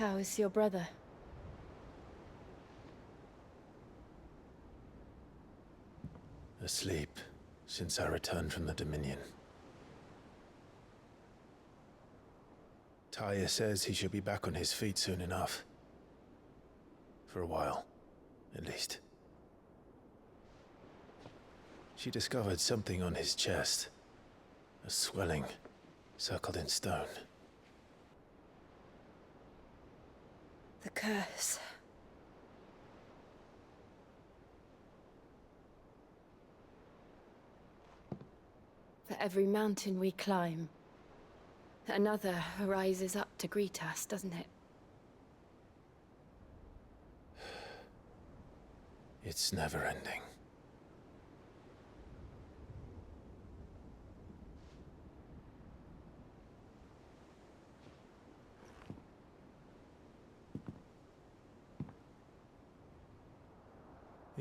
How is your brother? Asleep since I returned from the Dominion. Taya says he should be back on his feet soon enough. For a while, at least. She discovered something on his chest. A swelling, circled in stone. The curse. For every mountain we climb, another rises up to greet us, doesn't it? It's never ending.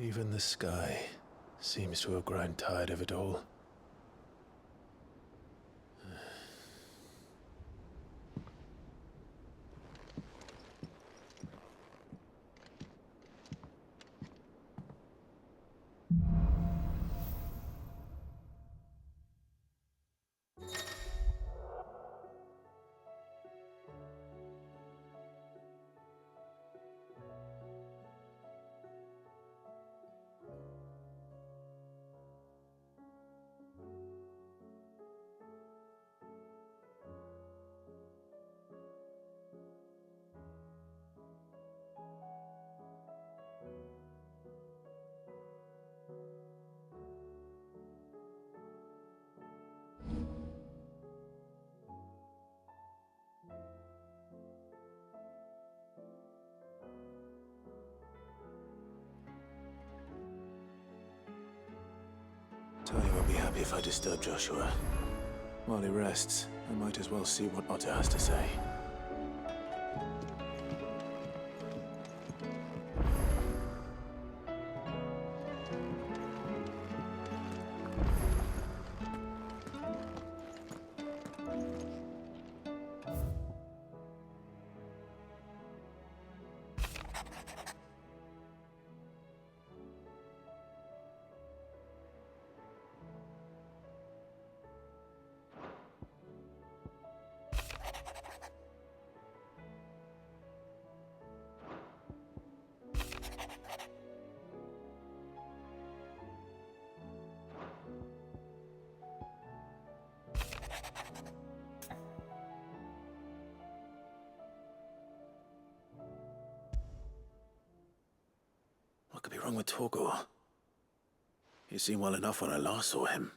Even the sky seems to have grown tired of it all. Taya won't be happy if I disturb Joshua. While he rests, I might as well see what Otter has to say. What could be wrong with Torgor? He seemed well enough when I last saw him.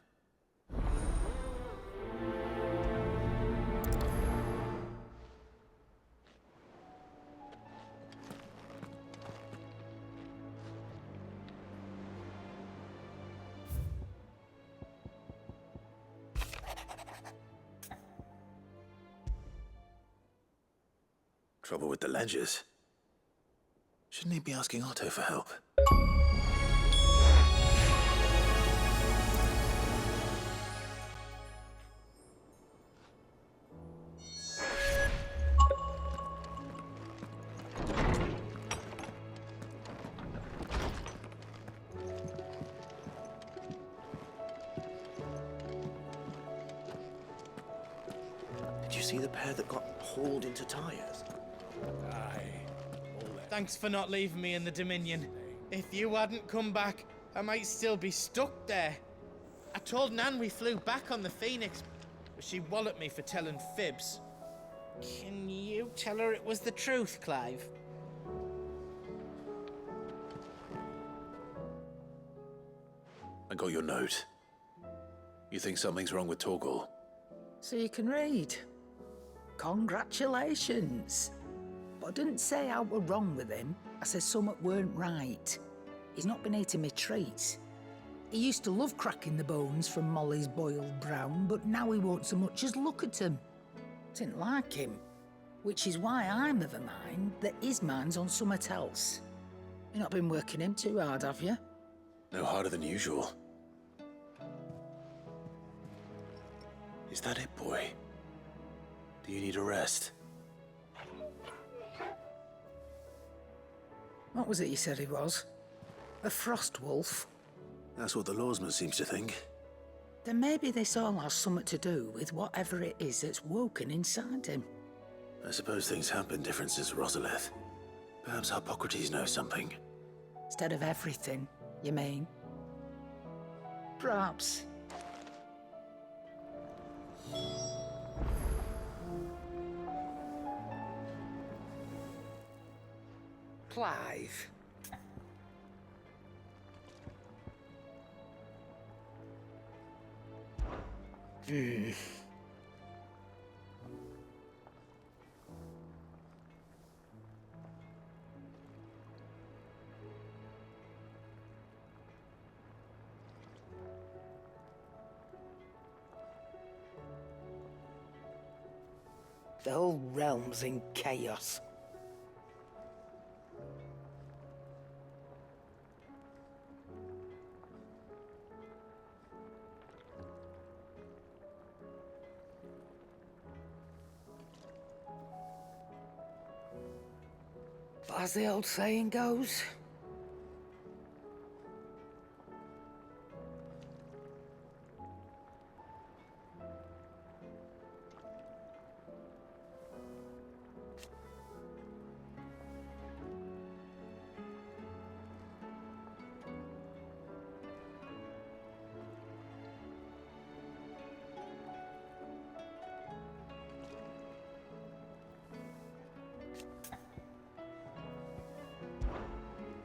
Trouble with the ledgers. Shouldn't he be asking Otto for help? Did you see the pair that got hauled into tires? Thanks for not leaving me in the Dominion. If you hadn't come back, I might still be stuck there. I told Nan we flew back on the Phoenix, but she walloped me for telling fibs. Can you tell her it was the truth, Clive? I got your note. You think something's wrong with Torgor? So you can read. Congratulations. But I didn't say I were wrong with him. I said something weren't right. He's not been eating me treats. He used to love cracking the bones from Molly's boiled brown, but now he won't so much as look at them. Didn't like him. Which is why I'm of a mind that his mind's on something else. You've not been working him too hard, have you? No harder than usual. Is that it, boy? Do you need a rest? What was it you said he was? A frost wolf? That's what the lawsman seems to think. Then maybe this all has something to do with whatever it is that's woken inside him. I suppose things have been different since Rosalith. Perhaps Hippocrates knows something. Instead of everything, you mean? Perhaps. Clive. The whole realm's in chaos. But as the old saying goes,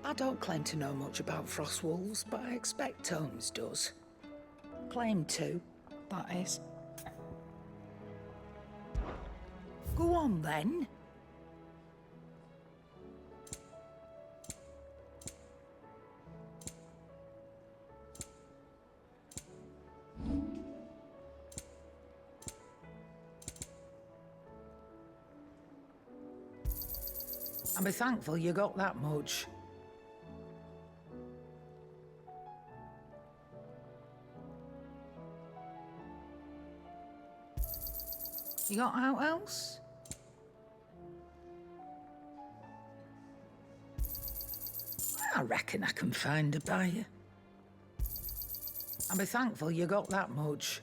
I don't claim to know much about frost wolves, but I expect Tomes does. Claim to, that is. Go on then. And be thankful you got that much. You got out else? I reckon I can find a buyer. And be thankful you got that much.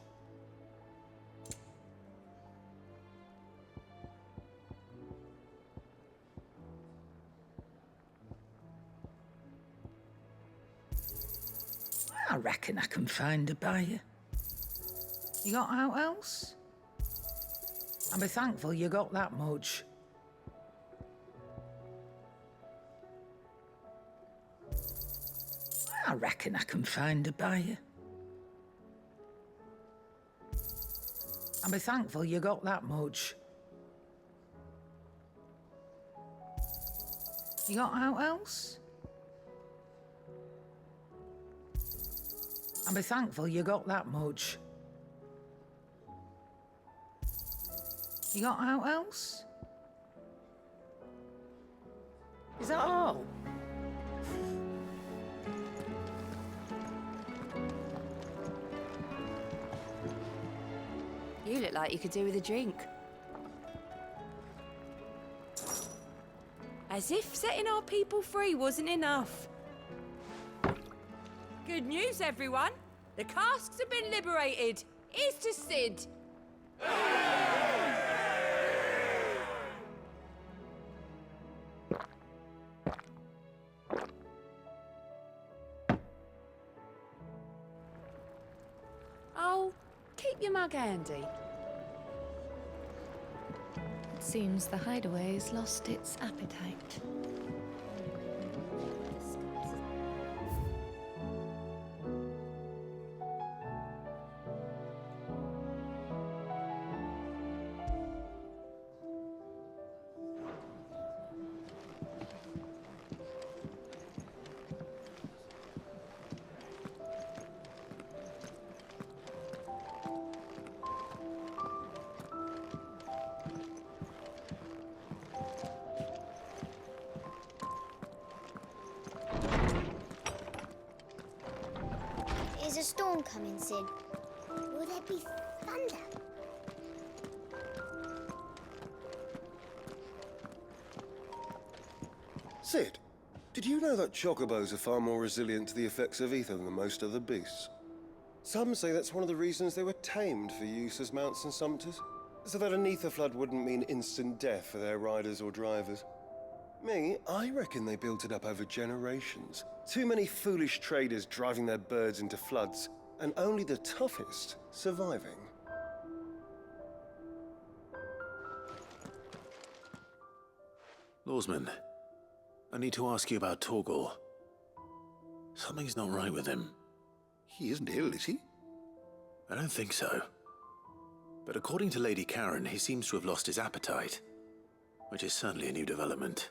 I reckon I can find a buyer. You got out else? And be thankful you got that much. I reckon I can find a buyer. And be thankful you got that much. You got out else? And be thankful you got that much. You got out else? Is that all? You look like you could do with a drink. As if setting our people free wasn't enough. Good news, everyone. The casks have been liberated. Here's to Sid. Oh, keep your mug handy. It seems the hideaway's lost its appetite. Is a storm coming, Sid? Will there be thunder? Sid, Did you know that chocobos are far more resilient to the effects of ether than most other beasts? Some say that's one of the reasons they were tamed for use as mounts and sumpters, so that an ether flood wouldn't mean instant death for their riders or drivers. Me, I reckon they built it up over generations. Too many foolish traders driving their birds into floods, and only the toughest surviving. Lawsman, I need to ask you about Torgal. Something's not right with him. He isn't ill, is he? I don't think so. But according to Lady Karen, he seems to have lost his appetite, which is certainly a new development.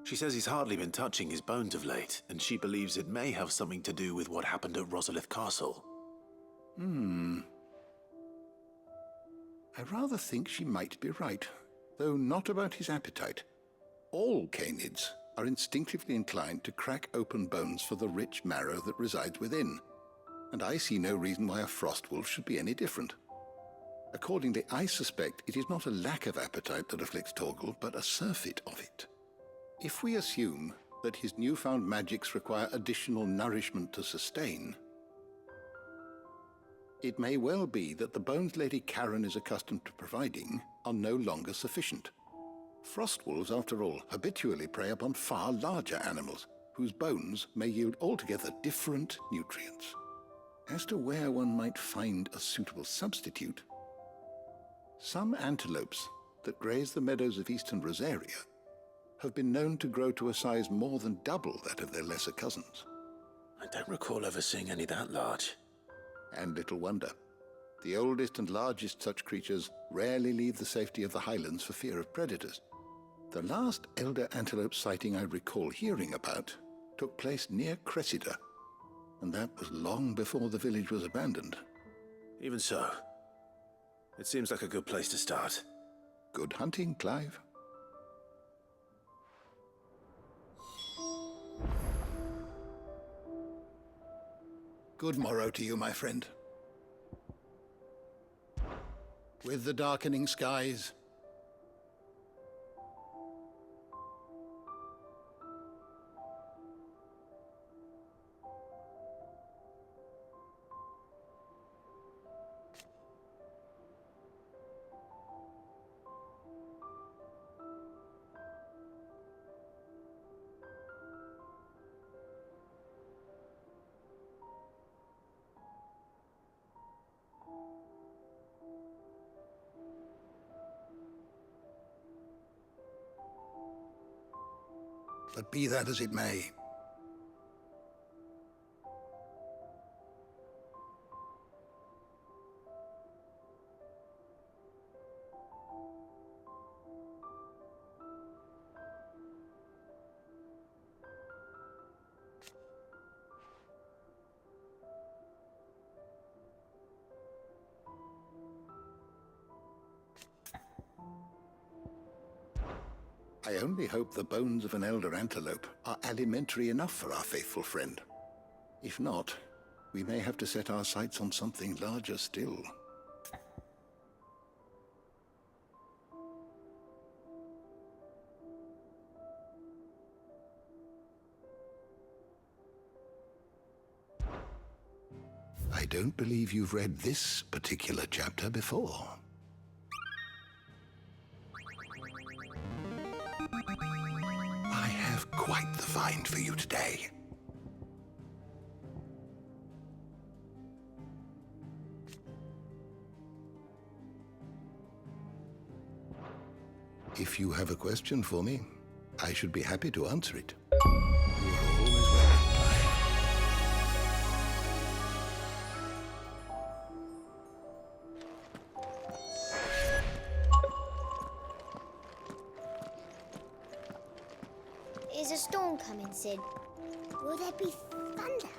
She says he's hardly been touching his bones of late, and she believes it may have something to do with what happened at Rosalith Castle. I rather think she might be right, though not about his appetite. All canids are instinctively inclined to crack open bones for the rich marrow that resides within, and I see no reason why a frost wolf should be any different. Accordingly, I suspect it is not a lack of appetite that afflicts Torgal, but a surfeit of it. If we assume that his newfound magics require additional nourishment to sustain, it may well be that the bones Lady Karen is accustomed to providing are no longer sufficient. Frost wolves, after all, habitually prey upon far larger animals, whose bones may yield altogether different nutrients. As to where one might find a suitable substitute, some antelopes that graze the meadows of eastern Rosaria have been known to grow to a size more than double that of their lesser cousins. I don't recall ever seeing any that large. And little wonder. The oldest and largest such creatures rarely leave the safety of the highlands for fear of predators. The last elder antelope sighting I recall hearing about took place near Cressida, and that was long before the village was abandoned. Even so, it seems like a good place to start. Good hunting, Clive. Good morrow to you, my friend. With the darkening skies, but be that as it may, I only hope the bones of an elder antelope are alimentary enough for our faithful friend. If not, we may have to set our sights on something larger still. I don't believe you've read this particular chapter before. I have quite the find for you today. If you have a question for me, I should be happy to answer it. You are always welcome, Clive. Is a storm coming, Sid? Will there be thunder?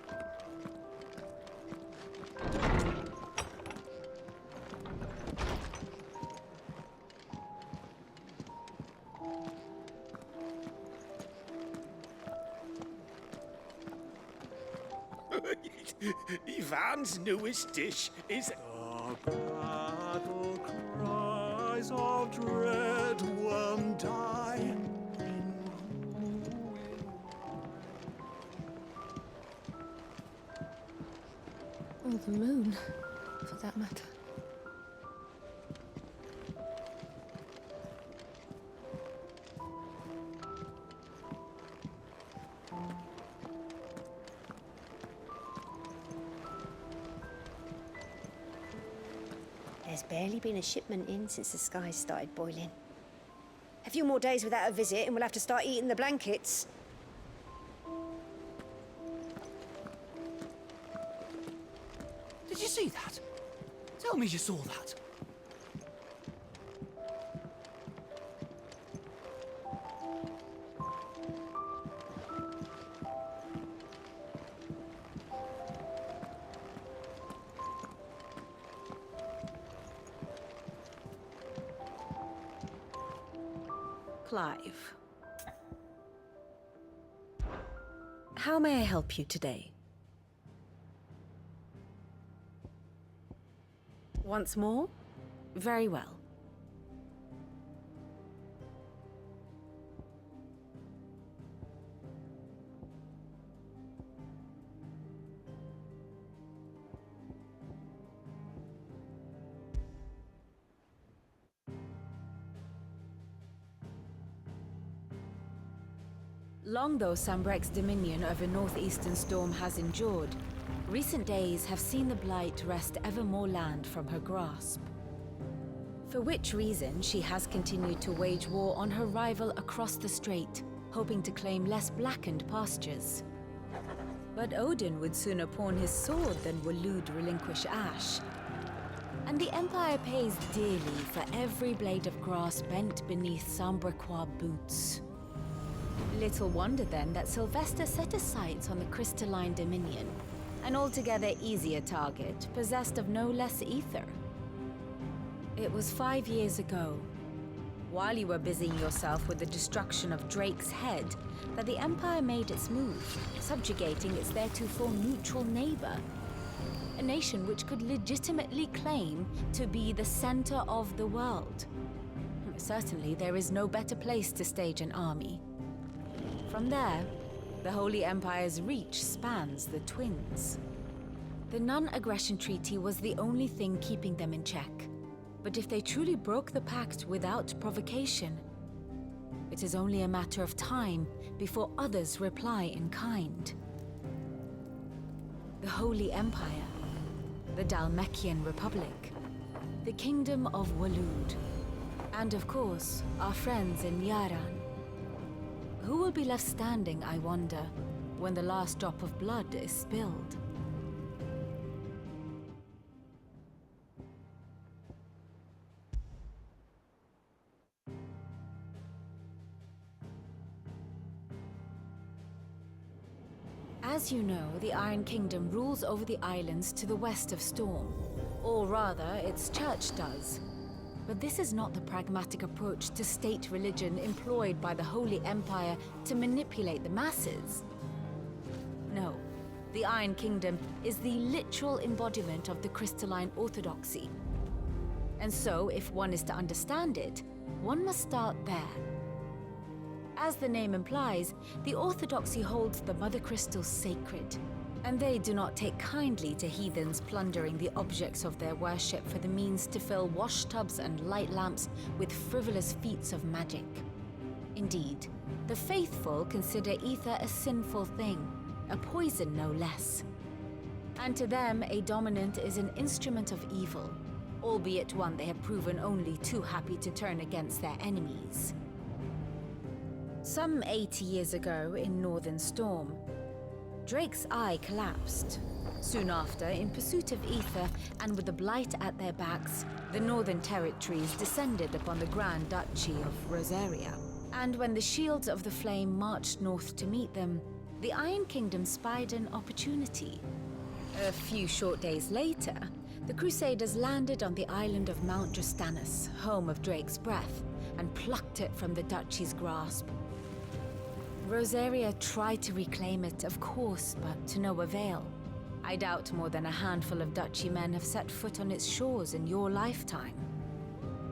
Ivan's newest dish is... The battle cries of dread one die. Or the moon, for that matter. There's barely been a shipment in since the skies started boiling. A few more days without a visit and we'll have to start eating the blankets. Did you see that? Tell me you saw that. Clive. How may I help you today? Once more? Very well. Long though Sambrek's dominion over northeastern storm has endured, recent days have seen the Blight wrest ever more land from her grasp. For which reason she has continued to wage war on her rival across the strait, hoping to claim less blackened pastures. But Odin would sooner pawn his sword than Waloed relinquish Ash. And the Empire pays dearly for every blade of grass bent beneath Sambrequois boots. Little wonder then that Sylvester set his sights on the crystalline dominion, an altogether easier target, possessed of no less ether. It was 5 years ago, while you were busying yourself with the destruction of Drake's head, that the Empire made its move, subjugating its theretofore neutral neighbor. A nation which could legitimately claim to be the center of the world. Certainly, there is no better place to stage an army. From there, the Holy Empire's reach spans the Twins. The non-aggression treaty was the only thing keeping them in check. But if they truly broke the pact without provocation, it is only a matter of time before others reply in kind. The Holy Empire, the Dhalmekian Republic, the Kingdom of Waloed, and of course, our friends in Yaran. Who will be left standing, I wonder, when the last drop of blood is spilled? As you know, the Iron Kingdom rules over the islands to the west of Storm. Or rather, its church does. But this is not the pragmatic approach to state religion employed by the Holy Empire to manipulate the masses. No, the Iron Kingdom is the literal embodiment of the crystalline orthodoxy. And so, if one is to understand it, one must start there. As the name implies, the orthodoxy holds the Mother Crystals sacred, and they do not take kindly to heathens plundering the objects of their worship for the means to fill washtubs and light lamps with frivolous feats of magic. Indeed, the faithful consider ether a sinful thing, a poison no less. And to them, a dominant is an instrument of evil, albeit one they have proven only too happy to turn against their enemies. Some 80 years ago in Northern Storm, Drake's eye collapsed. Soon after, in pursuit of ether and with the Blight at their backs, the Northern Territories descended upon the Grand Duchy of Rosaria. And when the Shields of the Flame marched north to meet them, the Iron Kingdom spied an opportunity. A few short days later, the Crusaders landed on the island of Mount Justanus, home of Drake's breath, and plucked it from the Duchy's grasp. Rosaria tried to reclaim it, of course, but to no avail. I doubt more than a handful of Duchy men have set foot on its shores in your lifetime.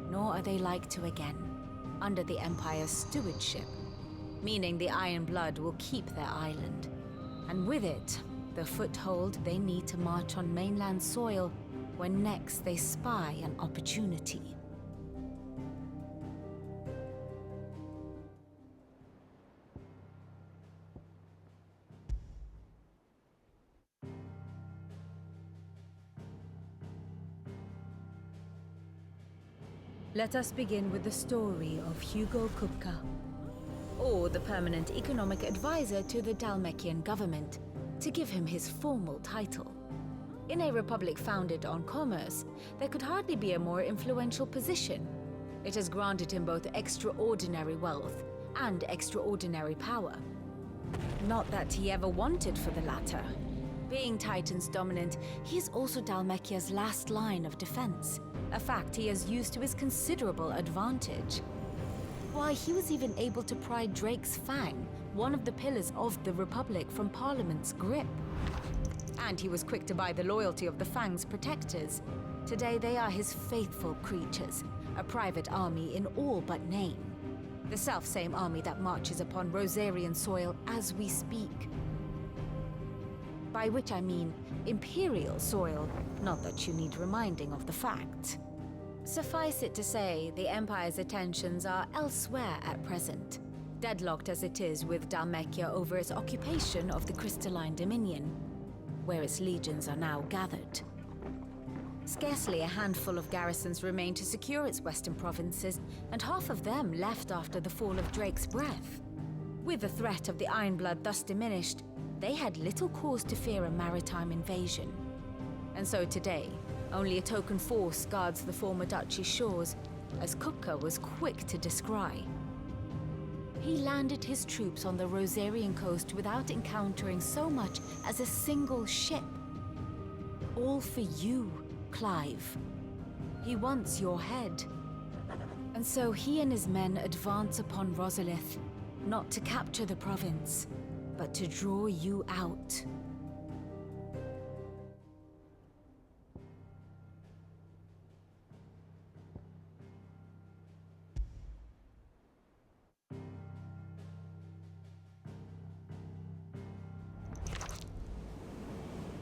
Nor are they like to again, under the Empire's stewardship, meaning the Iron Blood will keep their island, and with it, the foothold they need to march on mainland soil when next they spy an opportunity. Let us begin with the story of Hugo Kupka, or the permanent economic advisor to the Dhalmekian government, to give him his formal title. In a republic founded on commerce, there could hardly be a more influential position. It has granted him both extraordinary wealth and extraordinary power. Not that he ever wanted for the latter. Being Titan's dominant, he is also Dhalmekia's last line of defense, a fact he has used to his considerable advantage. Why, he was even able to pry Drake's Fang, one of the pillars of the Republic, from Parliament's grip. And he was quick to buy the loyalty of the Fang's protectors. Today they are his faithful creatures, a private army in all but name. The self-same army that marches upon Rosarian soil as we speak. By which I mean Imperial soil, not that you need reminding of the fact. Suffice it to say, the Empire's attentions are elsewhere at present, deadlocked as it is with Dhalmekia over its occupation of the Crystalline Dominion, where its legions are now gathered. Scarcely a handful of garrisons remain to secure its western provinces, and half of them left after the fall of Drake's Breath. With the threat of the Ironblood thus diminished, they had little cause to fear a maritime invasion. And so today, only a token force guards the former duchy's shores, as Kupka was quick to descry. He landed his troops on the Rosarian coast without encountering so much as a single ship. All for you, Clive. He wants your head. And so he and his men advance upon Rosalith, not to capture the province, but to draw you out.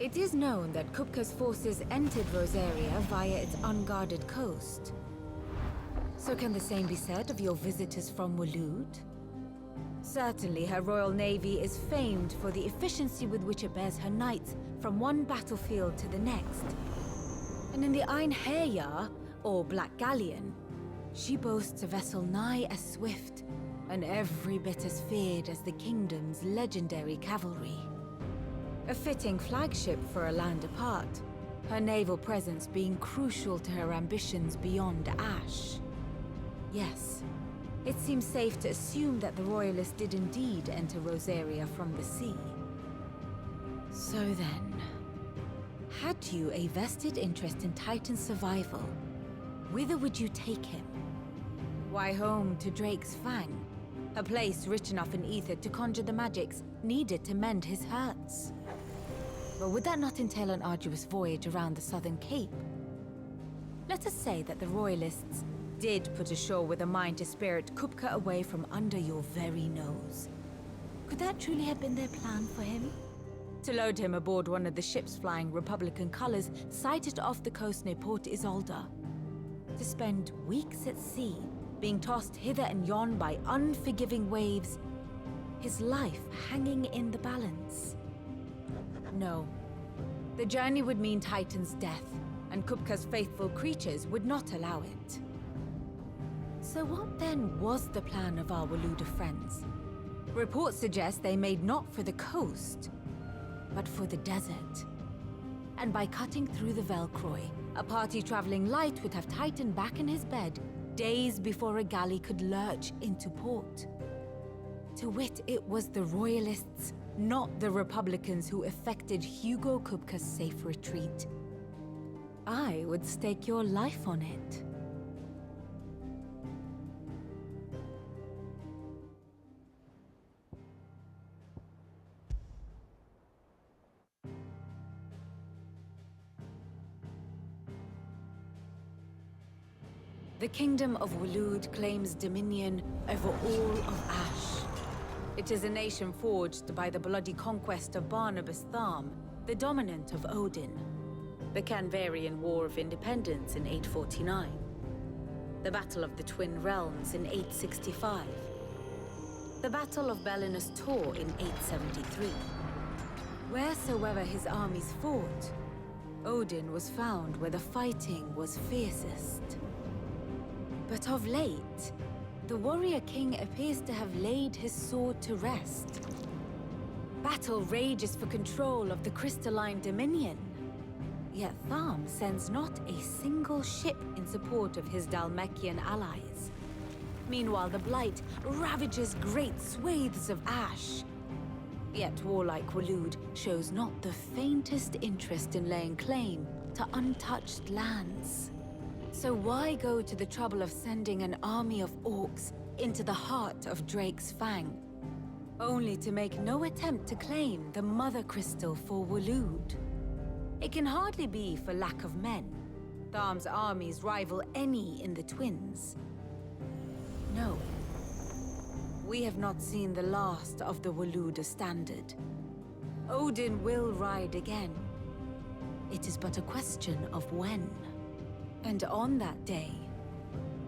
It is known that Kupka's forces entered Rosaria via its unguarded coast. So can the same be said of your visitors from Waloed? Certainly, her Royal Navy is famed for the efficiency with which it bears her knights from one battlefield to the next. And in the Einherjar, or Black Galleon, she boasts a vessel nigh as swift and every bit as feared as the kingdom's legendary cavalry. A fitting flagship for a land apart, her naval presence being crucial to her ambitions beyond Ash. Yes, it seems safe to assume that the Royalists did indeed enter Rosaria from the sea. So then, had you a vested interest in Titan's survival, whither would you take him? Why, home to Drake's Fang, a place rich enough in ether to conjure the magics needed to mend his hurts. But would that not entail an arduous voyage around the southern cape? Let us say that the Royalists did put ashore with a mind to spirit Kupka away from under your very nose. Could that truly have been their plan for him? To load him aboard one of the ships flying Republican colors sighted off the coast near Port Isolde. To spend weeks at sea, being tossed hither and yon by unforgiving waves, his life hanging in the balance. No. The journey would mean Titan's death, and Kupka's faithful creatures would not allow it. So what then was the plan of our Waluda friends? Reports suggest they made not for the coast, but for the desert. And by cutting through the Velcroy, a party traveling light would have Titan back in his bed days before a galley could lurch into port. To wit, it was the Royalists, not the Republicans, who effected Hugo Kupka's safe retreat. I would stake your life on it. The Kingdom of Waloed claims dominion over all of Ash. It is a nation forged by the bloody conquest of Barnabas Tharm, the dominant of Odin. The Canvarian War of Independence in 849. The Battle of the Twin Realms in 865. The Battle of Belinus Tor in 873. Wheresoever his armies fought, Odin was found where the fighting was fiercest. But of late, the warrior king appears to have laid his sword to rest. Battle rages for control of the crystalline dominion. Yet Tharm sends not a single ship in support of his Dhalmekian allies. Meanwhile, the Blight ravages great swathes of ash. Yet warlike Waloed shows not the faintest interest in laying claim to untouched lands. So why go to the trouble of sending an army of orcs into the heart of Drake's Fang, only to make no attempt to claim the Mother Crystal for Waloed? It can hardly be for lack of men. Tharm's armies rival any in the Twins. No. We have not seen the last of the Waloed standard. Odin will ride again. It is but a question of when. And on that day,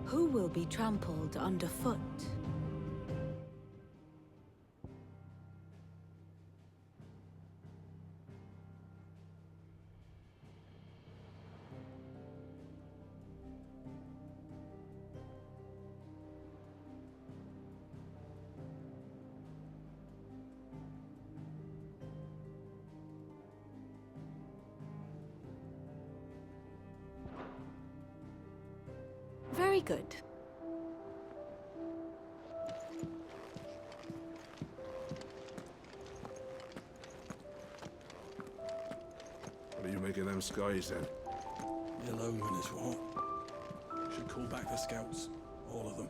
who will be trampled underfoot? Very good. What are you making them skies then? The alone is what? Should call back the scouts. All of them.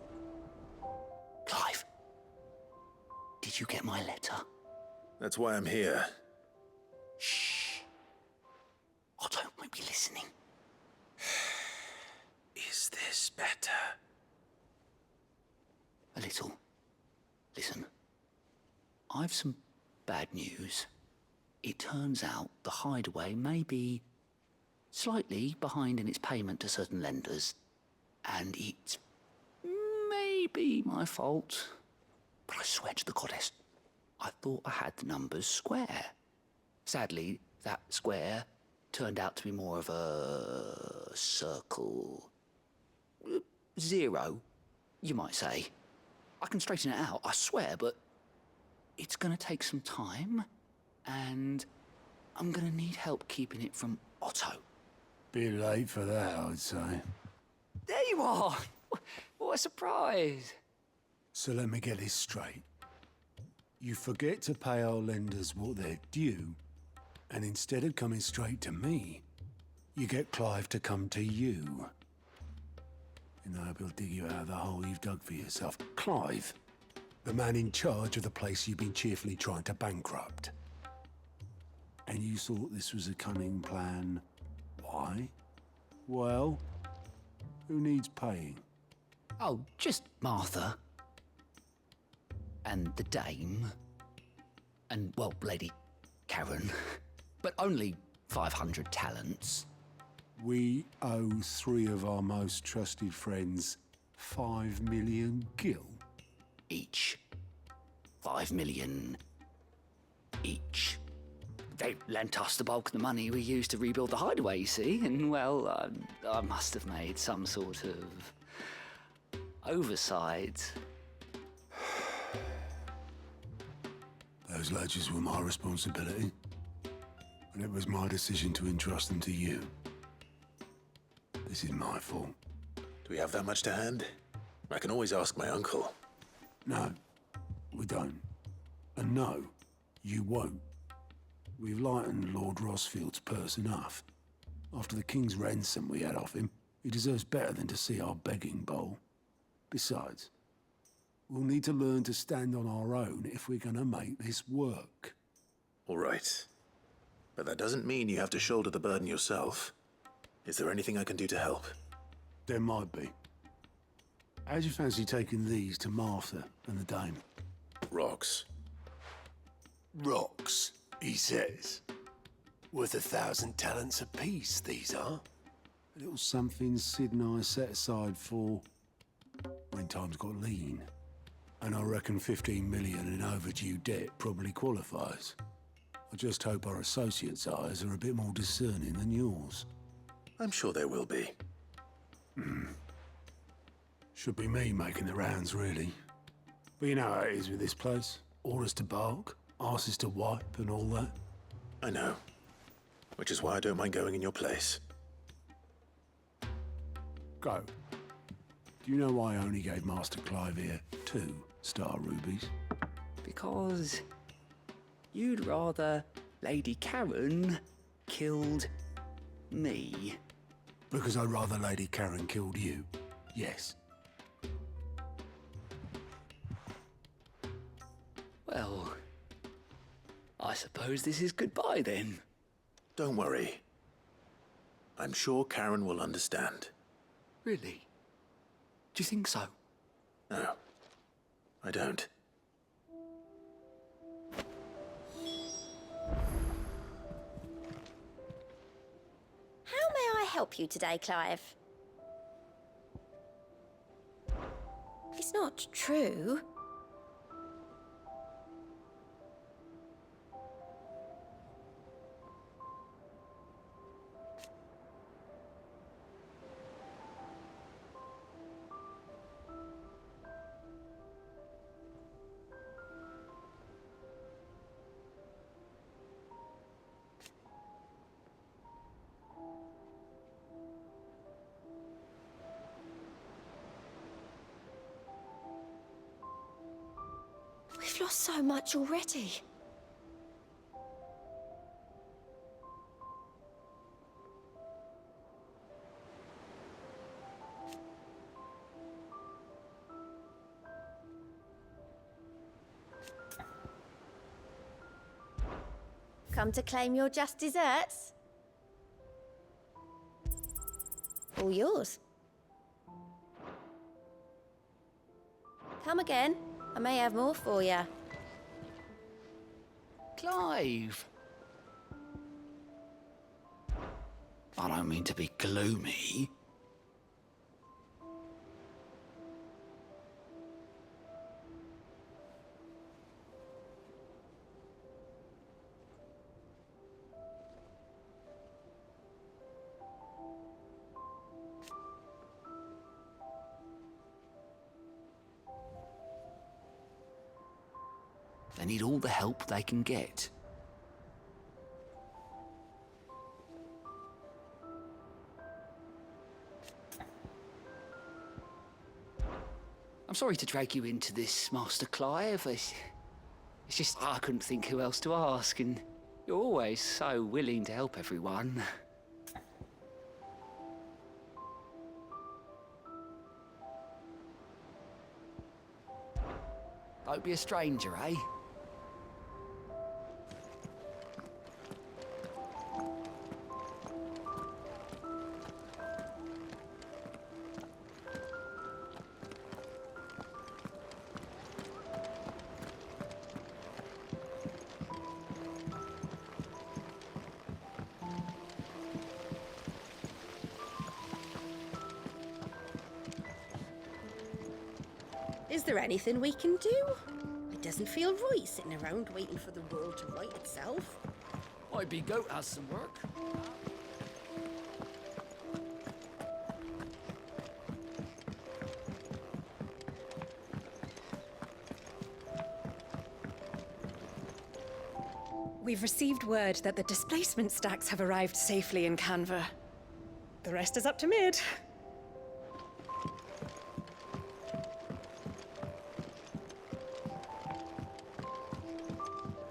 Clive, did you get my letter? That's why I'm here. Shh. Otto won't be listening. Is this better? A little. Listen, I've some bad news. It turns out the Hideaway may be slightly behind in its payment to certain lenders, and it may be my fault. But I swear to the goddess, I thought I had the numbers square. Sadly, that square turned out to be more of a circle. Zero, you might say. I can straighten it out, I swear, but it's gonna take some time, and I'm gonna need help keeping it from Otto. Bit late for that, I'd say. There you are! What a surprise! So let me get this straight. You forget to pay our lenders what they're due, and instead of coming straight to me, you get Clive to come to you. And I hope he'll dig you out of the hole you've dug for yourself. Clive, the man in charge of the place you've been cheerfully trying to bankrupt. And you thought this was a cunning plan. Why? Well, who needs paying? Oh, just Martha. And the Dame. And, well, Lady Karen. But only 500 talents. We owe 3 of our most trusted friends 5 million gil. Each. 5 million each. They lent us the bulk of the money we used to rebuild the Hideaway, you see, and, well, I must have made some sort of oversight. Those ledgers were my responsibility, and it was my decision to entrust them to you. This is my fault. Do we have that much to hand? I can always ask my uncle. No, we don't. And no, you won't. We've lightened Lord Rosfield's purse enough. After the king's ransom we had off him, he deserves better than to see our begging bowl. Besides, we'll need to learn to stand on our own if we're gonna make this work. All right. But that doesn't mean you have to shoulder the burden yourself. Is there anything I can do to help? There might be. How'd you fancy taking these to Martha and the Dame? rocks. Rocks, he says. Worth 1,000 talents apiece, these are. A little something Sid and I set aside for when times got lean. And I reckon 15 million in overdue debt probably qualifies. I just hope our associates' eyes are a bit more discerning than yours. I'm sure there will be. Should be me making the rounds, really. But you know how it is with this place. Orders to bark, arses to wipe, and all that. I know. Which is why I don't mind going in your place. Go. Do you know why I only gave Master Clive here 2 star rubies? Because you'd rather Lady Karen killed me. Because I'd rather Lady Karen killed you. Yes. Well, I suppose this is goodbye then. Don't worry. I'm sure Karen will understand. Really? Do you think so? No, I don't. How may I help you today, Clive? It's not true. We've lost so much already. Come to claim your just desserts? All yours. Come again. I may have more for you. Clive! I don't mean to be gloomy. They need all the help they can get. I'm sorry to drag you into this, Master Clive. It's just I couldn't think who else to ask, and you're always so willing to help everyone. Don't be a stranger, eh? Is there anything we can do? It doesn't feel right sitting around waiting for the world to right itself. Maybe Goat has some work. We've received word that the displacement stacks have arrived safely in Canva. The rest is up to Mid.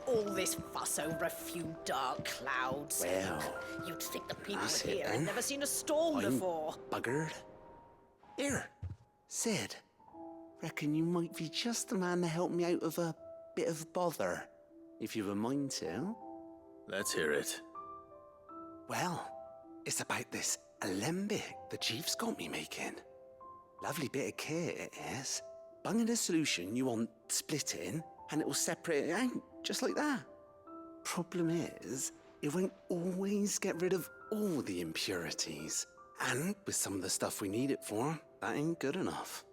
All this fuss over a few dark clouds. Well, you'd think the people that's here it, had then. never seen a storm I'm before. buggered. Here, Sid. Reckon you might be just the man to help me out of a bit of bother, if you've a mind to. Let's hear it. Well, it's about this alembic the chief's got me making. Lovely bit of kit it is. Bunging a solution you want splitting, and it will separate it out, just like that. Problem is, it won't always get rid of all the impurities. And with some of the stuff we need it for, that ain't good enough.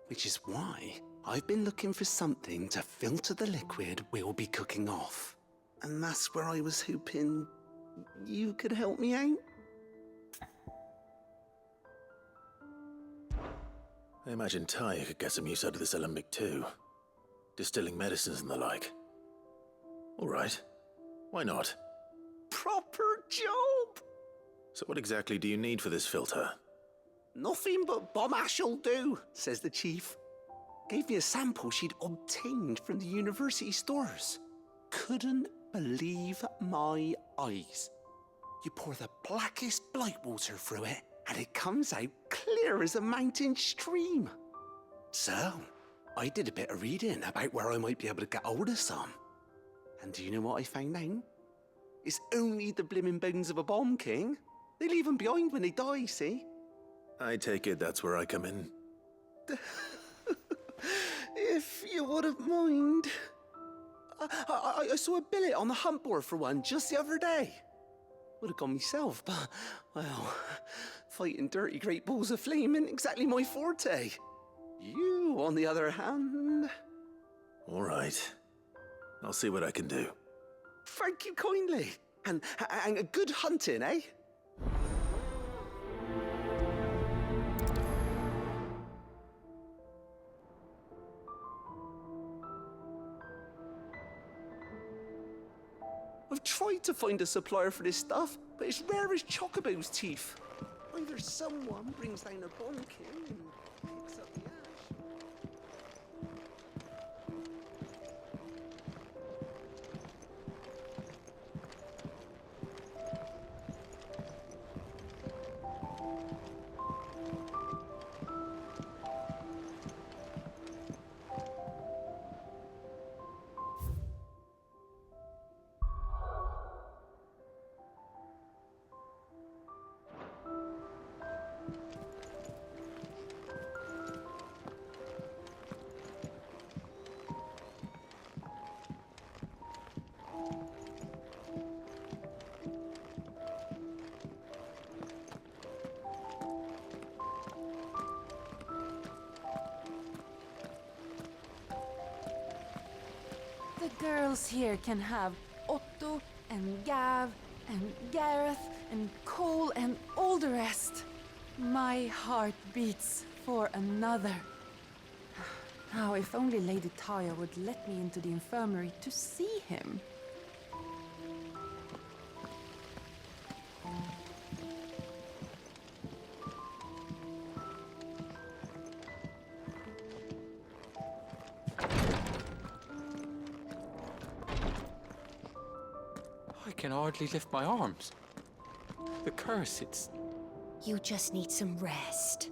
Which is why I've been looking for something to filter the liquid we'll be cooking off. And that's where I was hoping you could help me out. I imagine Tyre could get some use out of this alembic too. Distilling medicines and the like. All right. Why not? Proper job! So what exactly do you need for this filter? Nothing but bomb ash'll do, says the chief. Gave me a sample she'd obtained from the university stores. Couldn't believe my eyes. You pour the blackest blight water through it, and it comes out clear as a mountain stream. So, I did a bit of reading about where I might be able to get hold of some. And do you know what I found out? It's only the blimmin' bones of a bomb king. They leave them behind when they die, see? I take it that's where I come in. If you wouldn't mind. I saw a billet on the hunt board for one just the other day. Would have gone myself, but, well, fighting dirty great balls of flame ain't exactly my forte. You, on the other hand... All right. I'll see what I can do. Thank you kindly. And a good hunting, eh? I've tried to find a supplier for this stuff, but it's rare as Chocobo's teeth. Either someone brings down a bomb king and picks up the ash. The girls here can have Otto and Gav and Gareth and Cole and all the rest. My heart beats for another. Now, if only Lady Tyre would let me into the infirmary to see him. I can hardly lift my arms. The curse, it's... You just need some rest.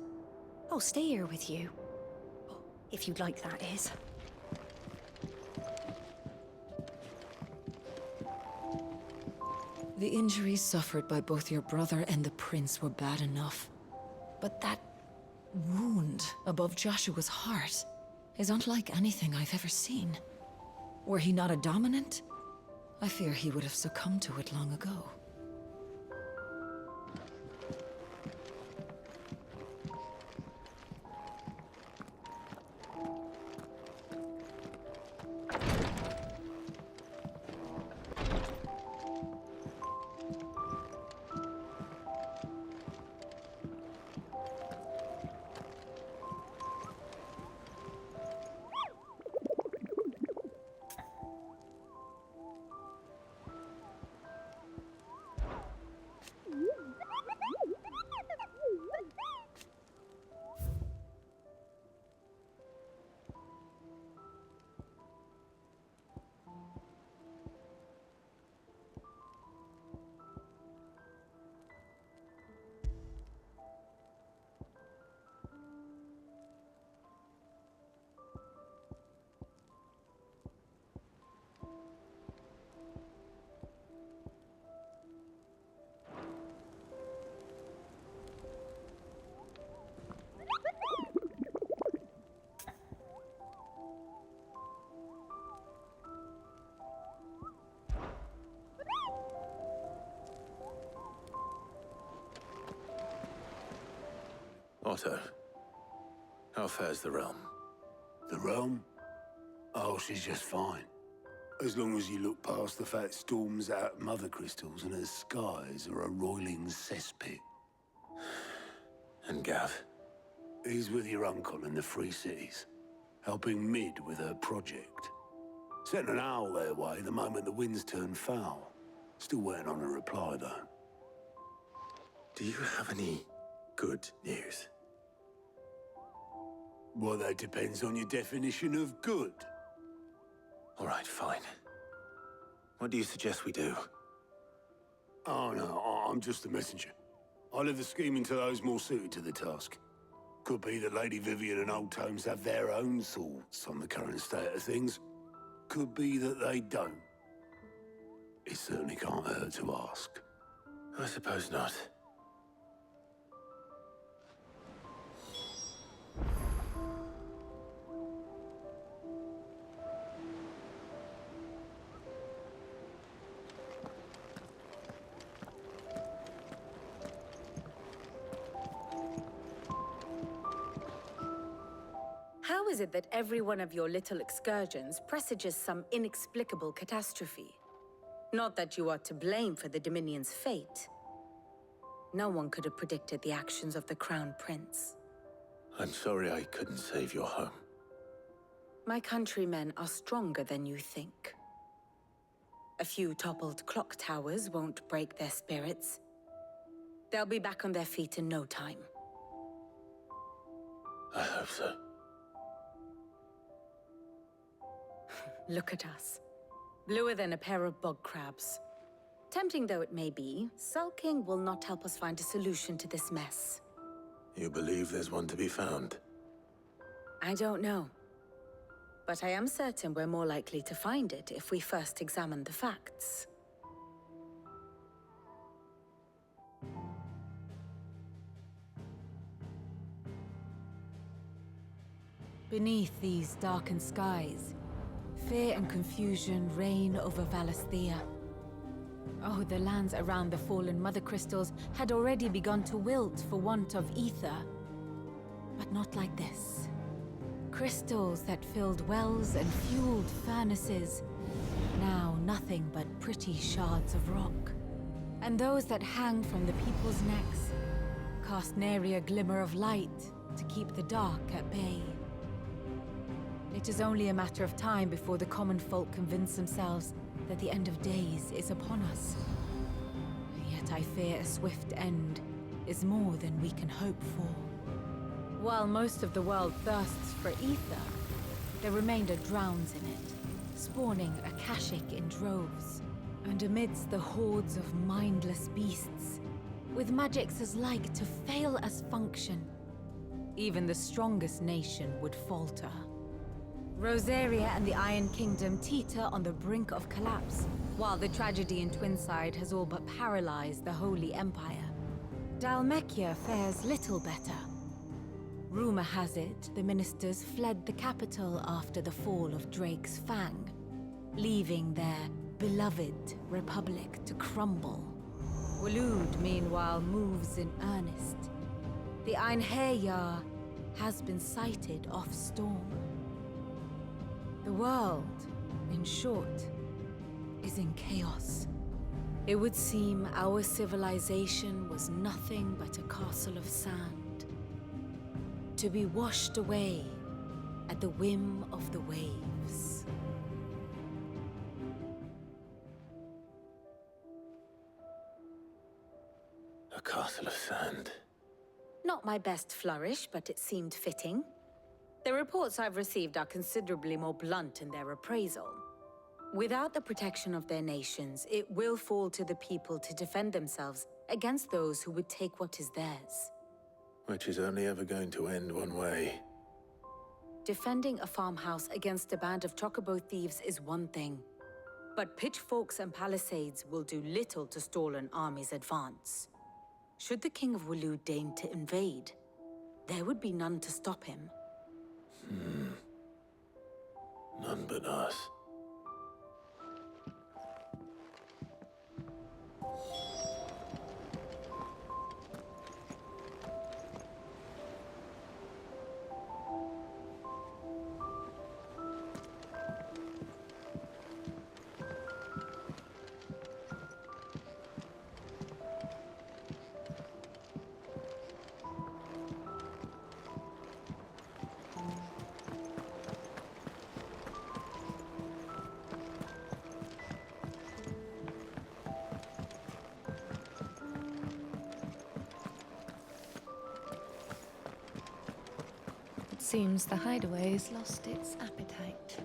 I'll stay here with you. If you'd like, that is. The injuries suffered by both your brother and the prince were bad enough. But that wound above Joshua's heart is unlike anything I've ever seen. Were he not a dominant, I fear he would have succumbed to it long ago. Otto, how fares the realm? The realm? Oh, she's just fine. As long as you look past the fat storms out mother crystals and her skies are a roiling cesspit. And Gav? He's with your uncle in the Free Cities, helping Mid with her project. Sent an owl their way the moment the winds turned foul. Still waiting on a reply, though. Do you have any good news? Well, that depends on your definition of good. All right, fine. What do you suggest we do? Oh, no, I'm just a messenger. I leave the scheming to those more suited to the task. Could be that Lady Vivian and Old Tomes have their own thoughts on the current state of things. Could be that they don't. It certainly can't hurt to ask. I suppose not. How is it that every one of your little excursions presages some inexplicable catastrophe? Not that you are to blame for the Dominion's fate. No one could have predicted the actions of the Crown Prince. I'm sorry I couldn't save your home. My countrymen are stronger than you think. A few toppled clock towers won't break their spirits. They'll be back on their feet in no time. I hope so. Look at us. Bluer than a pair of bog crabs. Tempting though it may be, sulking will not help us find a solution to this mess. You believe there's one to be found? I don't know. But I am certain we're more likely to find it if we first examine the facts. Beneath these darkened skies, fear and confusion reign over Valisthea. Oh, the lands around the fallen Mother Crystals had already begun to wilt for want of ether. But not like this. Crystals that filled wells and fueled furnaces. Now nothing but pretty shards of rock. And those that hang from the people's necks cast nary a glimmer of light to keep the dark at bay. It is only a matter of time before the common folk convince themselves that the end of days is upon us. Yet I fear a swift end is more than we can hope for. While most of the world thirsts for ether, the remainder drowns in it, spawning Akashic in droves. And amidst the hordes of mindless beasts, with magics as like to fail as function, even the strongest nation would falter. Rosaria and the Iron Kingdom teeter on the brink of collapse, while the tragedy in Twinside has all but paralyzed the Holy Empire. Dalmekia fares little better. Rumor has it the ministers fled the capital after the fall of Drake's Fang, leaving their beloved republic to crumble. Waloed, meanwhile, moves in earnest. The Einherjar has been sighted off-storm. The world, in short, is in chaos. It would seem our civilization was nothing but a castle of sand, to be washed away at the whim of the waves. A castle of sand. Not my best flourish, but it seemed fitting. The reports I've received are considerably more blunt in their appraisal. Without the protection of their nations, it will fall to the people to defend themselves against those who would take what is theirs. Which is only ever going to end one way. Defending a farmhouse against a band of chocobo thieves is one thing. But pitchforks and palisades will do little to stall an army's advance. Should the King of Waloed deign to invade, there would be none to stop him. None but us. Seems the hideaway's lost its appetite.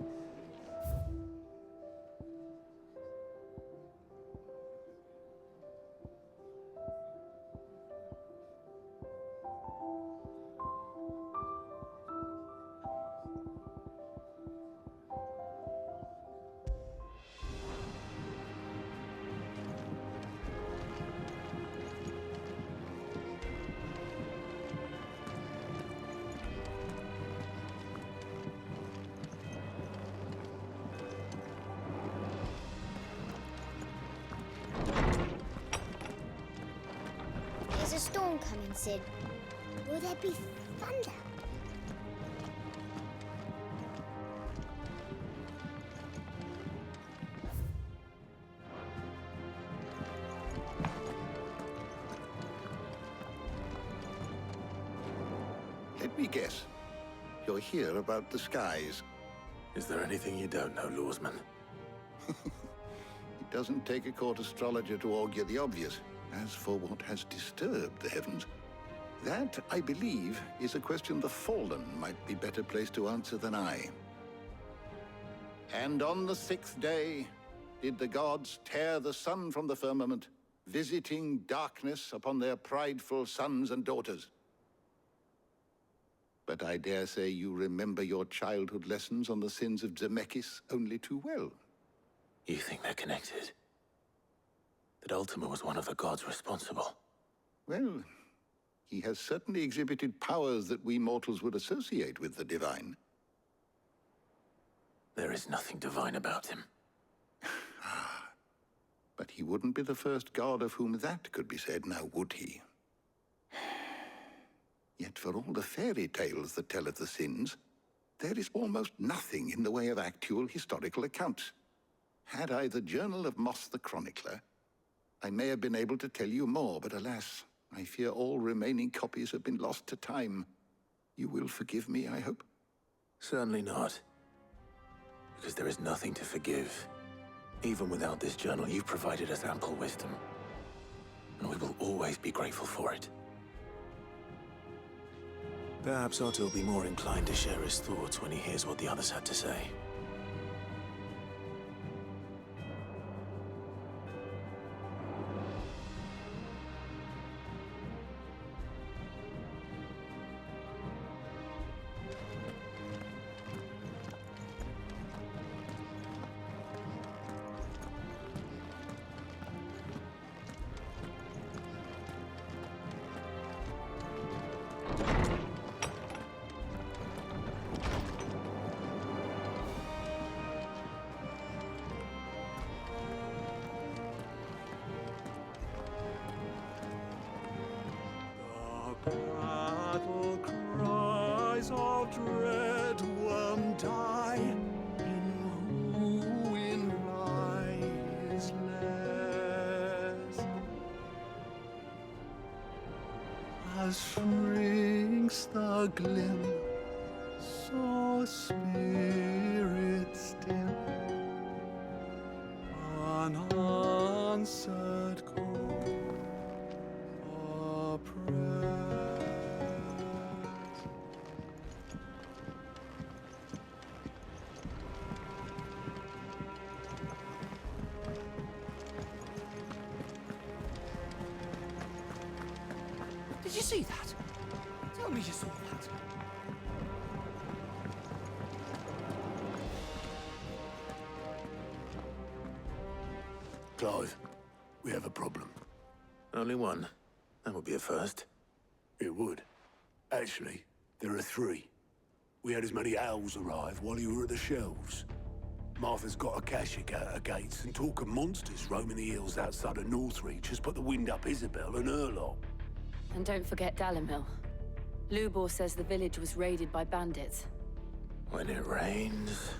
There's a storm coming, Sid. Will there be thunder? Let me guess. You're here about the skies. Is there anything you don't know, Lawsman? It doesn't take a court astrologer to augur the obvious. As for what has disturbed the heavens, that, I believe, is a question the Fallen might be better placed to answer than I. And on the 6th day did the gods tear the sun from the firmament, visiting darkness upon their prideful sons and daughters. But I dare say you remember your childhood lessons on the sins of Zemeckis only too well. You think they're connected? That Ultima was one of the gods responsible? Well, he has certainly exhibited powers that we mortals would associate with the divine. There is nothing divine about him. But he wouldn't be the first god of whom that could be said, now would he? Yet for all the fairy tales that tell of the sins, there is almost nothing in the way of actual historical accounts. Had I the Journal of Moss the Chronicler, I may have been able to tell you more, but alas, I fear all remaining copies have been lost to time. You will forgive me, I hope? Certainly not. Because there is nothing to forgive. Even without this journal, you've provided us ample wisdom. And we will always be grateful for it. Perhaps Otto will be more inclined to share his thoughts when he hears what the others had to say. Battle cries of dread worm die, in ruin lies less. As shrinks the glim, so spirit still, unanswered call, oppressed. Did you see that? Tell me you saw that. Clive, we have a problem. Only one. That would be a first. It would. Actually, there are 3. We had as many owls arrive while you were at the shelves. Martha's got a Akashic out her gates, and talk of monsters roaming the hills outside of Northreach has put the wind up Isabel and her lot. And don't forget Dalimil. Lubor says the village was raided by bandits. When it rains...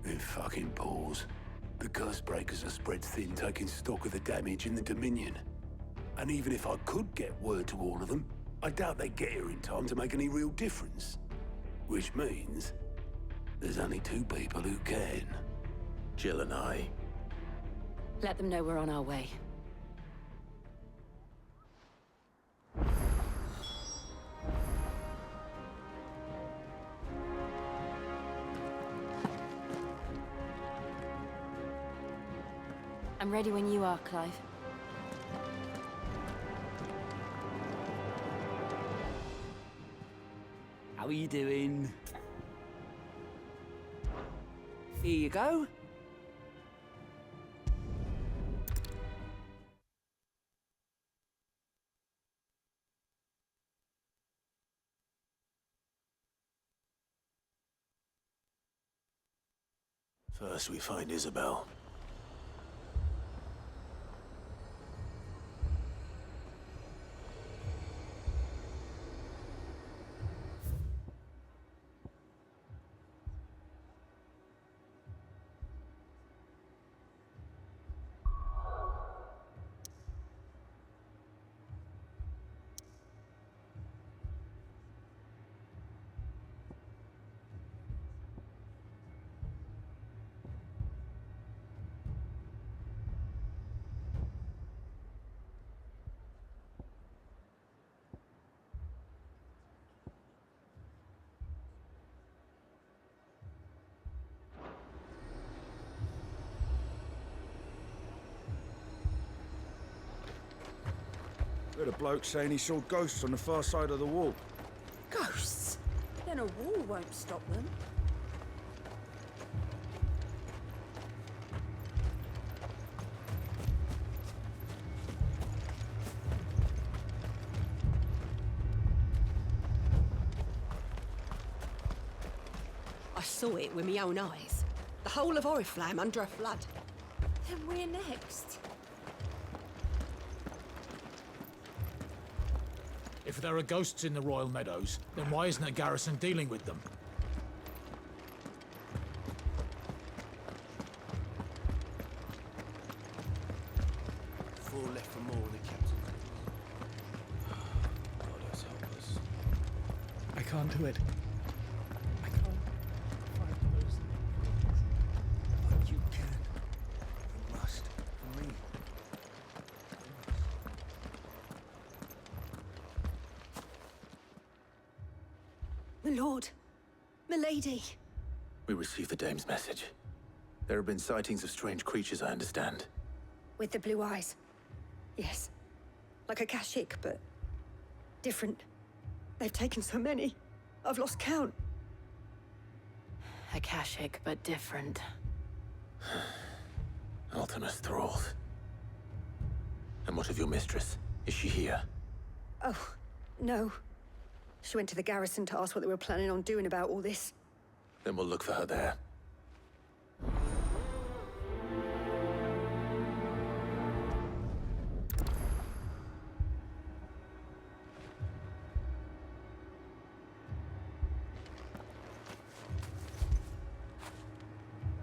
It fucking pours. The curse breakers are spread thin, taking stock of the damage in the Dominion. And even if I could get word to all of them, I doubt they'd get here in time to make any real difference. Which means there's only 2 people who can. Jill and I. Let them know we're on our way. ready when you are, Clive. How are you doing? Here you go. First, we find Isabel. Heard a bloke saying he saw ghosts on the far side of the wall. Ghosts? Then a wall won't stop them. I saw it with my own eyes. The whole of Oriflamme under a flood. Then we're next. If there are ghosts in the Royal Meadows, then why isn't a garrison dealing with them? Four left for more in the captain. God, let's help us. I can't do it. I can't find those things. But you can. You must. For me. My lord. Milady. We received the dame's message. There have been sightings of strange creatures, I understand. With the blue eyes. Yes. Like a Kashik, but different. They've taken so many. I've lost count. Akashic, but different. Ultimus thralls. And what of your mistress? Is she here? Oh, no. She went to the garrison to ask what they were planning on doing about all this. Then we'll look for her there.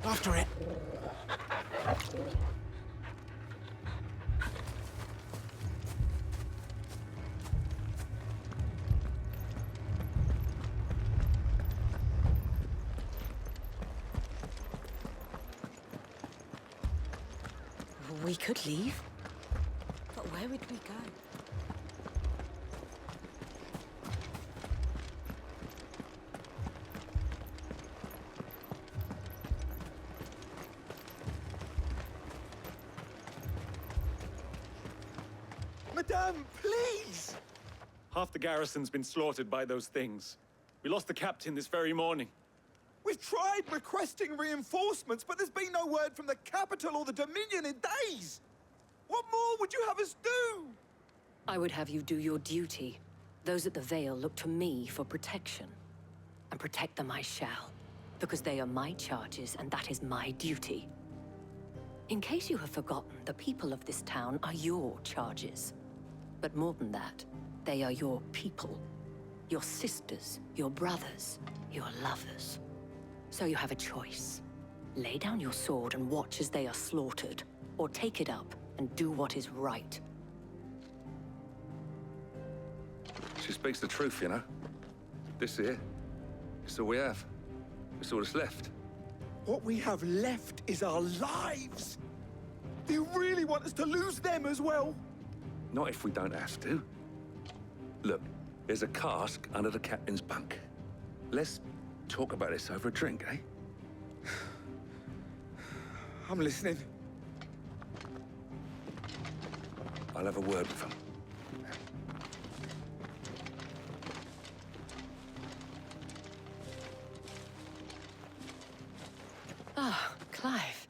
After it! We could leave. But where would we go? Madame, please! Half the garrison's been slaughtered by those things. We lost the captain this very morning. We've tried requesting reinforcements, but there's been no word from the capital or the Dominion in days! What more would you have us do? I would have you do your duty. Those at the Vale look to me for protection. And protect them I shall, because they are my charges and that is my duty. In case you have forgotten, the people of this town are your charges. But more than that, they are your people. Your sisters, your brothers, your lovers. So you have a choice. Lay down your sword and watch as they are slaughtered, or take it up and do what is right. She speaks the truth, you know. This here, it's all we have. It's all that's left. What we have left is our lives! Do you really want us to lose them as well? Not if we don't have to. Look, there's a cask under the captain's bunk. Let's talk about this over a drink, eh? I'm listening. I'll have a word with them. Ah, Clive.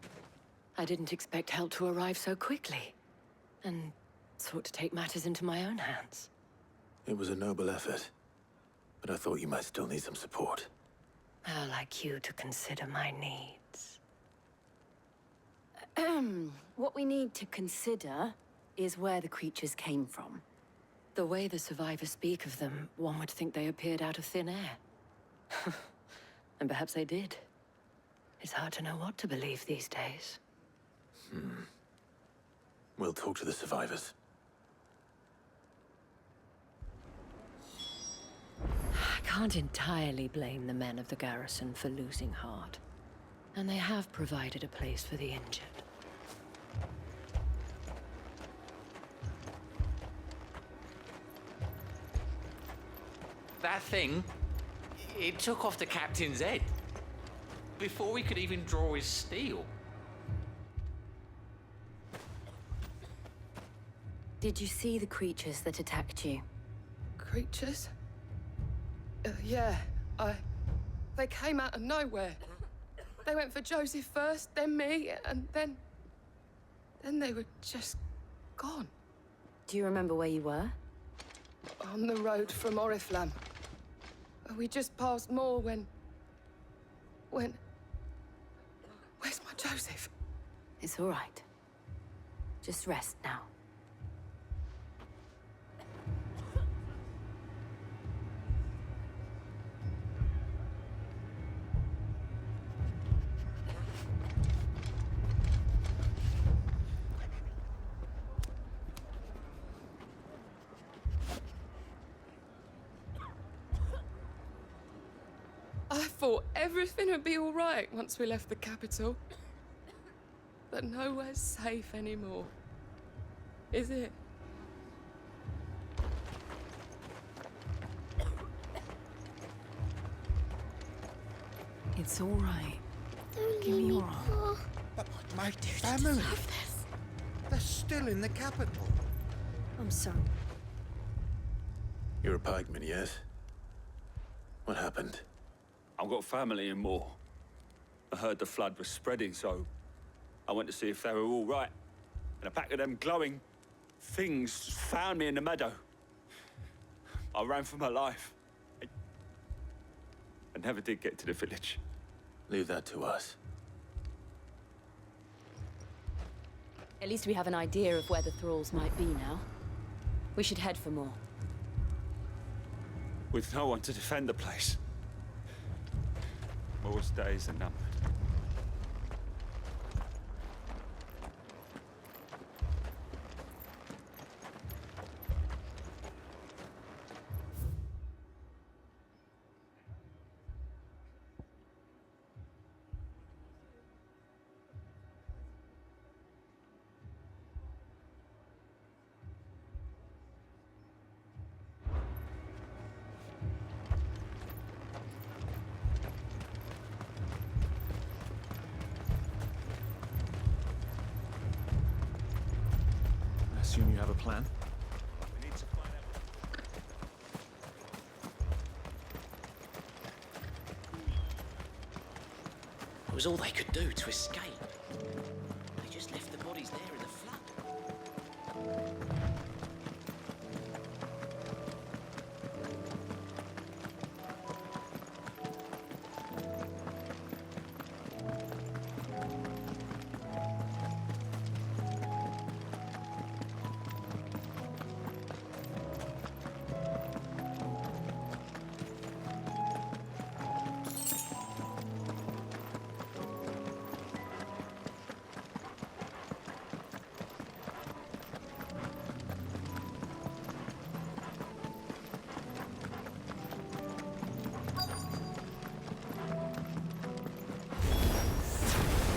I didn't expect help to arrive so quickly. And sought to take matters into my own hands. It was a noble effort, but I thought you might still need some support. How like you to consider my needs. What we need to consider is where the creatures came from. The way the survivors speak of them, one would think they appeared out of thin air. And perhaps they did. It's hard to know what to believe these days. We'll talk to the survivors. I can't entirely blame the men of the garrison for losing heart. And they have provided a place for the injured. That thing, it took off the captain's head before we could even draw his steel. Did you see the creatures that attacked you? Creatures? Yeah, They came out of nowhere. They went for Joseph first, then me, and then they were just gone. Do you remember where you were? On the road from Oriflamme. We just passed Moor when... Where's my Joseph? It's all right. Just rest now. I thought everything would be all right once we left the capital. But nowhere's safe anymore. Is it? It's all right. Give me your arm. But my family, they're still in the capital. I'm sorry. You're a pikeman, yes? What happened? I've got family in Moor. I heard the flood was spreading, so I went to see if they were all right. And a pack of them glowing things found me in the meadow. I ran for my life. I never did get to the village. Leave that to us. At least we have an idea of where the thralls might be now. We should head for more. With no one to defend the place. Moor's days are numbered. I assume you have a plan? It was all they could do to escape. They just left the bodies there in the flood.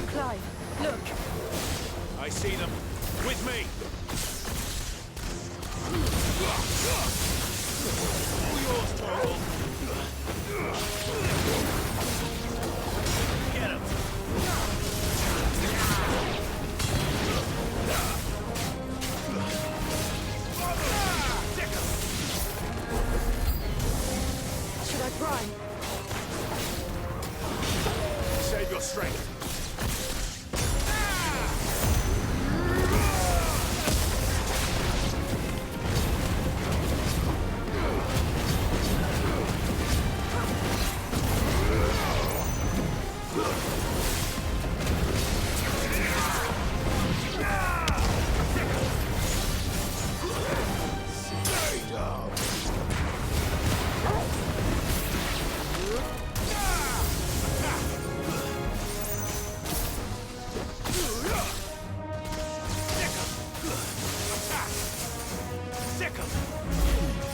Clive, look. I see them. With me! All yours, Torvald. Get him! Sick 'em!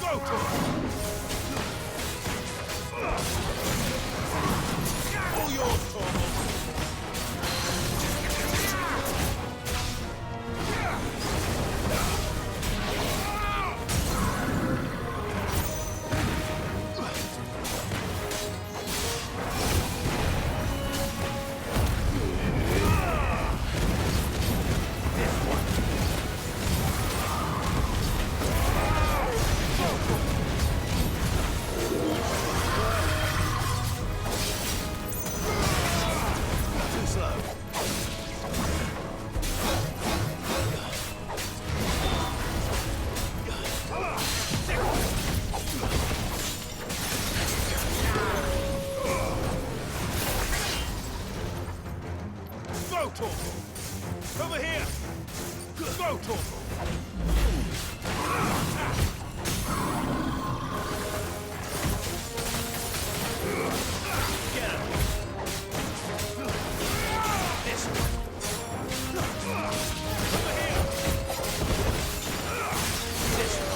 Go to 'em! All yours, Torvald! Over here! Go, Torvald! Get him! This one! Over here! This one!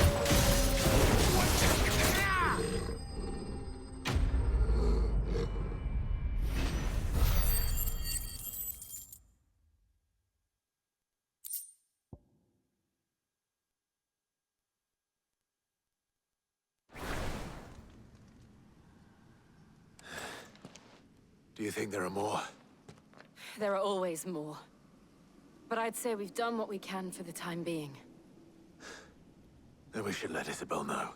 Do you think there are more? There are always more. But I'd say we've done what we can for the time being. Then we should let Isabel know.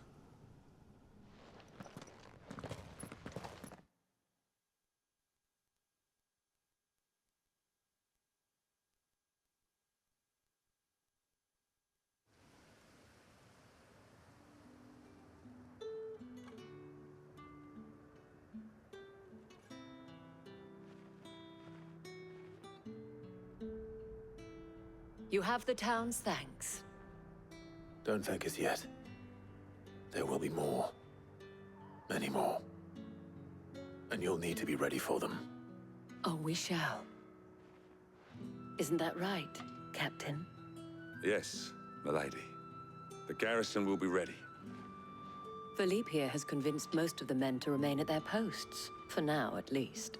You have the town's thanks. Don't thank us yet. There will be more. Many more. And you'll need to be ready for them. Oh, we shall. Isn't that right, Captain? Yes, milady. The garrison will be ready. Philippe here has convinced most of the men to remain at their posts. For now, at least.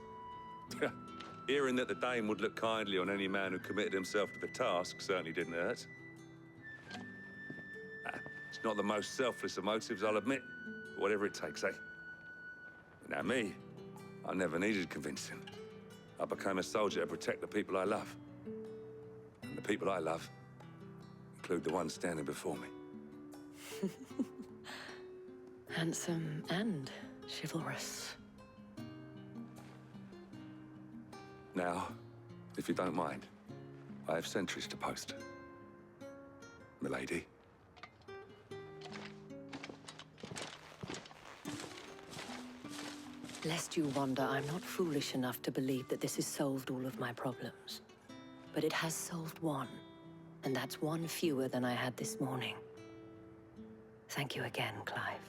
Hearing that the Dane would look kindly on any man who committed himself to the task certainly didn't hurt. It's not the most selfless of motives, I'll admit. But whatever it takes, eh? Now me, I never needed convincing. I became a soldier to protect the people I love. And the people I love include the ones standing before me. Handsome and chivalrous. Now, if you don't mind, I have sentries to post. Milady. Lest you wonder, I'm not foolish enough to believe that this has solved all of my problems. But it has solved one, and that's one fewer than I had this morning. Thank you again, Clive.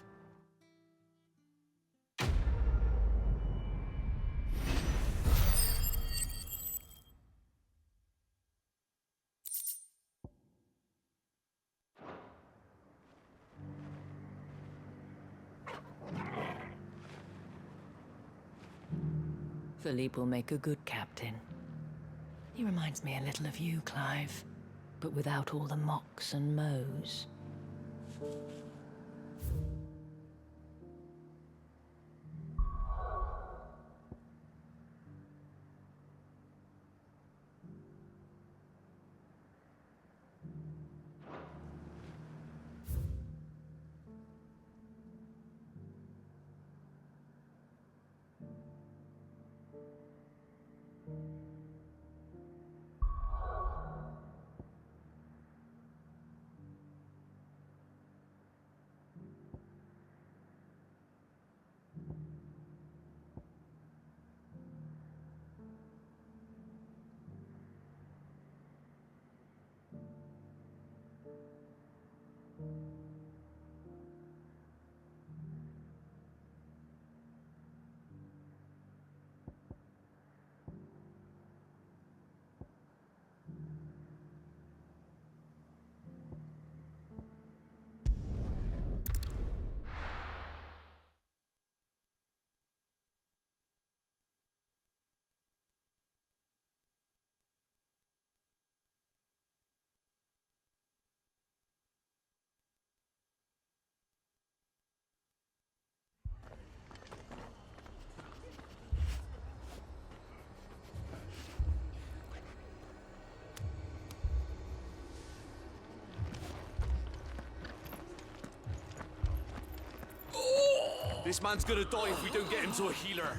Philippe will make a good captain. He reminds me a little of you, Clive, but without all the mocks and mows. This man's gonna die if we don't get him to a healer.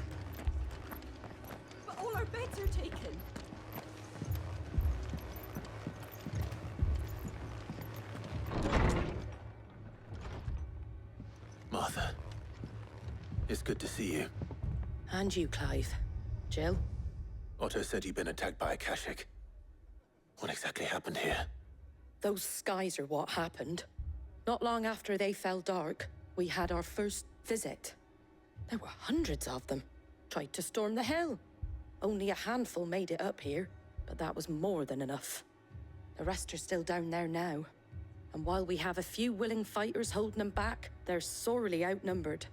But all our beds are taken. Martha, it's good to see you. And you, Clive. Jill? Otto said you'd been attacked by a Kashik. What exactly happened here? Those skies are what happened. Not long after they fell dark, we had our first visit. There were hundreds of them. Tried to storm the hill. Only a handful made it up here, but that was more than enough. The rest are still down there now. And while we have a few willing fighters holding them back, they're sorely outnumbered.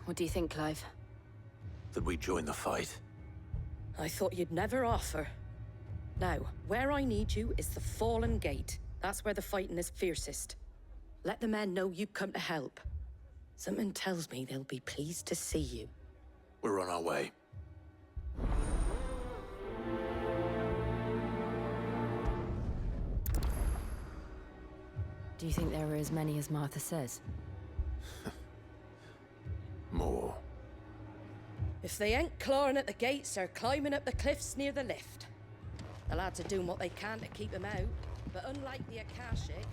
What do you think, Clive? That we join the fight. I thought you'd never offer. Now, where I need you is the Fallen Gate. That's where the fighting is fiercest. Let the men know you come to help. Something tells me they'll be pleased to see you. We're on our way. Do you think there were as many as Martha says? More. If they ain't clawing at the gates, they're climbing up the cliffs near the lift. The lads are doing what they can to keep them out, but unlike the Akashic,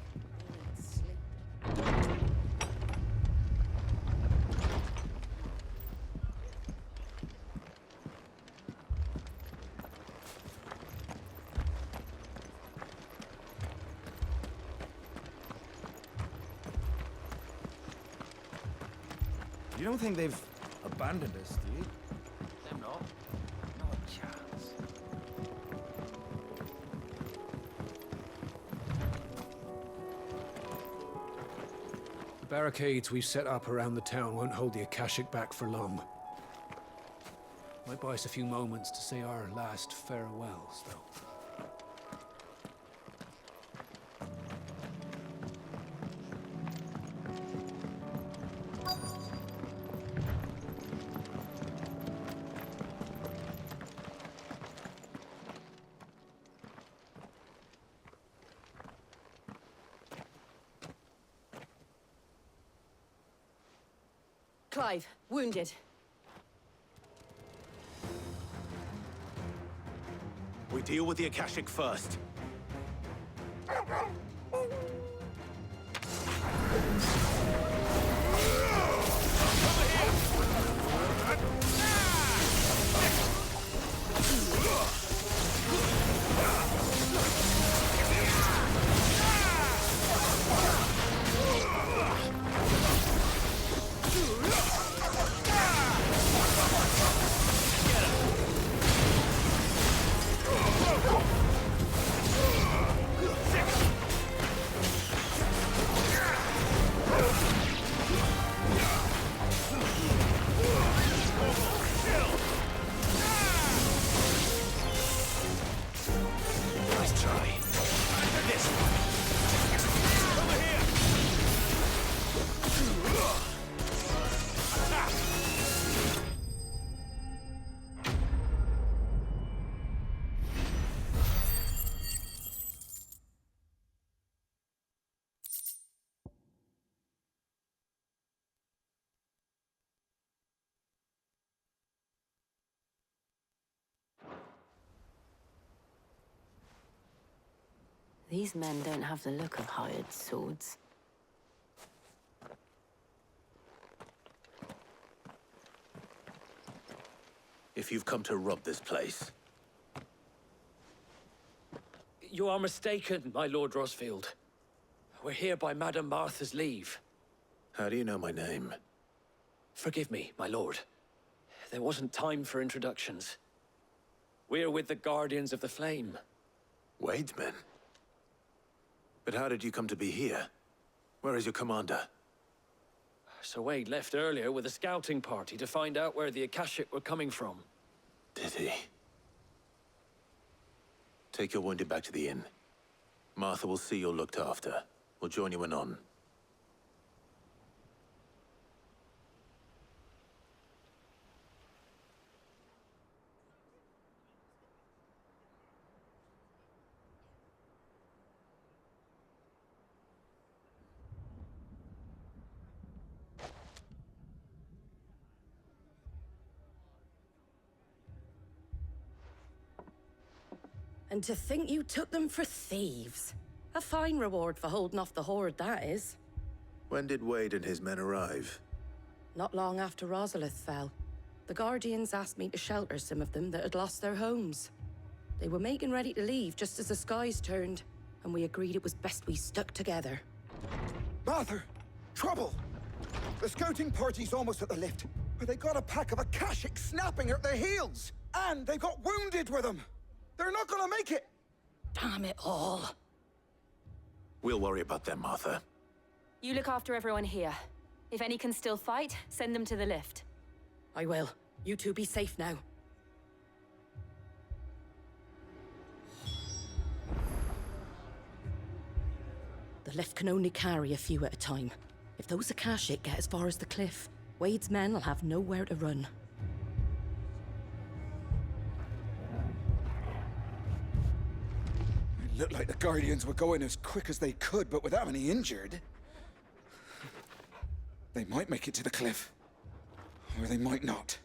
they need sleep. You don't think they've abandoned us, do you? Them not. Not a chance. The barricades we've set up around the town won't hold the Akashic back for long. Might buy us a few moments to say our last farewells, though. Clive, wounded. We deal with the Akashic first. Nice try. This one. Over here. Attack. These men don't have the look of hired swords. If you've come to rob this place, You are mistaken, my Lord Rosfield. We're here by Madame Martha's leave. how do you know my name? Forgive me, my lord. There wasn't time for introductions. We're with the Guardians of the Flame. Wade's men? But how did you come to be here? Where is your commander? Sir Wade left earlier with a scouting party to find out where the Akashic were coming from. Did he? Take your wounded back to the inn. Martha will see you're looked after. We'll join you anon. And to think you took them for thieves. A fine reward for holding off the horde, that is. When did Wade and his men arrive? Not long after Rosalith fell. The Guardians asked me to shelter some of them that had lost their homes. They were making ready to leave just as the skies turned, and we agreed it was best we stuck together. Martha! Trouble! The scouting party's almost at the lift, but they got a pack of Akashic snapping at their heels! And they've got wounded with them! They're not gonna make it! Damn it all. We'll worry about them, Martha. You look after everyone here. If any can still fight, send them to the lift. I will. You two be safe now. The lift can only carry a few at a time. If those Akashic get as far as the cliff, Wade's men will have nowhere to run. It looked like the Guardians were going as quick as they could, but without any injured. They might make it to the cliff. Or they might not.